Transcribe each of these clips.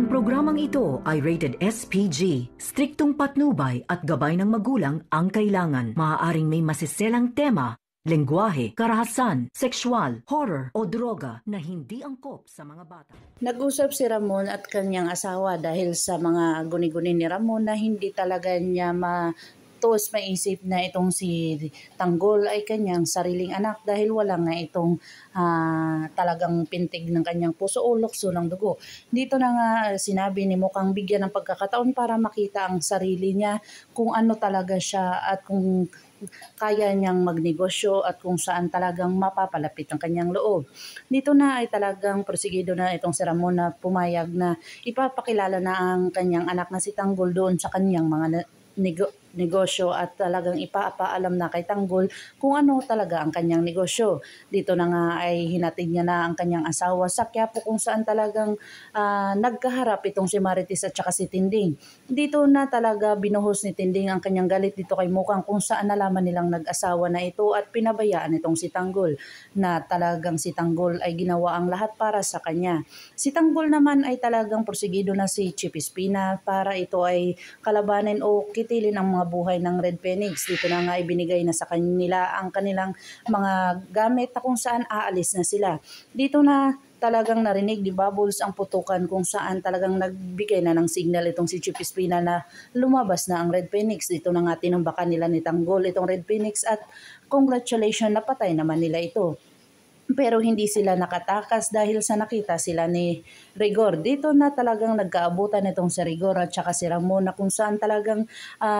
Ang programang ito ay rated SPG. Striktong patnubay at gabay ng magulang ang kailangan. Maaaring may masiselang tema, lengguwahe, karahasan, sexual, horror o droga na hindi angkop sa mga bata. Nag-usap si Ramon at kanyang asawa dahil sa mga guni-guni ni Ramon na hindi talaga niya matos maisip na itong si Tanggol ay kanyang sariling anak dahil wala nga itong talagang pintig ng kanyang puso o lukso ng dugo. Dito na nga sinabi ni mukhang bigyan ng pagkakataon para makita ang sarili niya kung ano talaga siya at kung kaya niyang magnegosyo at kung saan talagang mapapalapit ang kanyang loob. Dito na ay talagang prosigido na itong si Ramon na pumayag na ipapakilala na ang kanyang anak na si Tanggol doon sa kanyang mga negosyo at talagang ipapaalam na kay Tanggol kung ano talaga ang kanyang negosyo. Dito na nga ay hinatid niya na ang kanyang asawa sa Quiapo kung saan talagang nagkaharap itong si Marites at saka si Tinding. Dito na talaga binuhos ni Tinding ang kanyang galit dito kay Mukang kung saan nalaman nilang nag-asawa na ito at pinabayaan itong si Tanggol na talagang si Tanggol ay ginawa ang lahat para sa kanya. Si Tanggol naman ay talagang prosigido na si Chief Espina para ito ay kalabanin o kitilin ang mga buhay ng Red Phoenix. Dito na nga ibinigay na sa kanila ang kanilang mga gamit na kung saan aalis na sila. Dito na talagang narinig ni Bubbles ang putukan kung saan talagang nagbigay na ng signal itong si Chief Espina na lumabas na ang Red Phoenix. Dito na nga tinumbakan nila ni Tanggol itong Red Phoenix at congratulations, napatay naman nila ito. Pero hindi sila nakatakas dahil sa nakita sila ni Rigor. Dito na talagang nagkaabutan itong si Rigor at saka si Ramon na kung saan talagang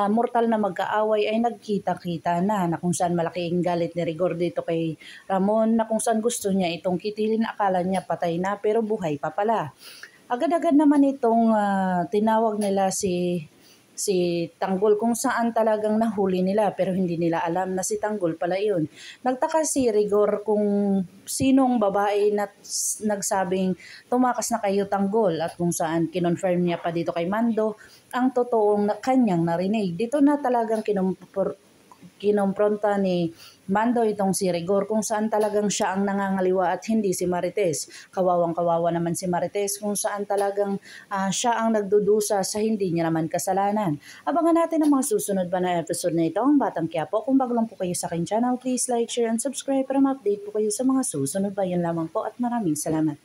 mortal na magkaaway ay nagkita-kita na kung saan malaki ang galit ni Rigor dito kay Ramon na kung saan gusto niya itong kitilin. Akala niya patay na pero buhay pa pala. Agad-agad naman itong tinawag nila si Tanggol kung saan talagang nahuli nila pero hindi nila alam na si Tanggol pala yun. Nagtaka si Rigor kung sinong babae na nagsabing tumakas na kayo Tanggol at kung saan kinonfirm niya pa dito kay Mando ang totoong kanyang narinig. Dito na talagang kinompronta ni Mando itong si Rigor kung saan talagang siya ang nangangaliwa at hindi si Marites. Kawawang-kawawa naman si Marites kung saan talagang siya ang nagdudusa sa hindi niya naman kasalanan. Abangan natin ang mga susunod pa na episode na ito, ang Batang Quiapo. Kung bago lang po kayo sa aking channel, please like, share, and subscribe para ma-update po kayo sa mga susunod pa. Yan lamang po at maraming salamat.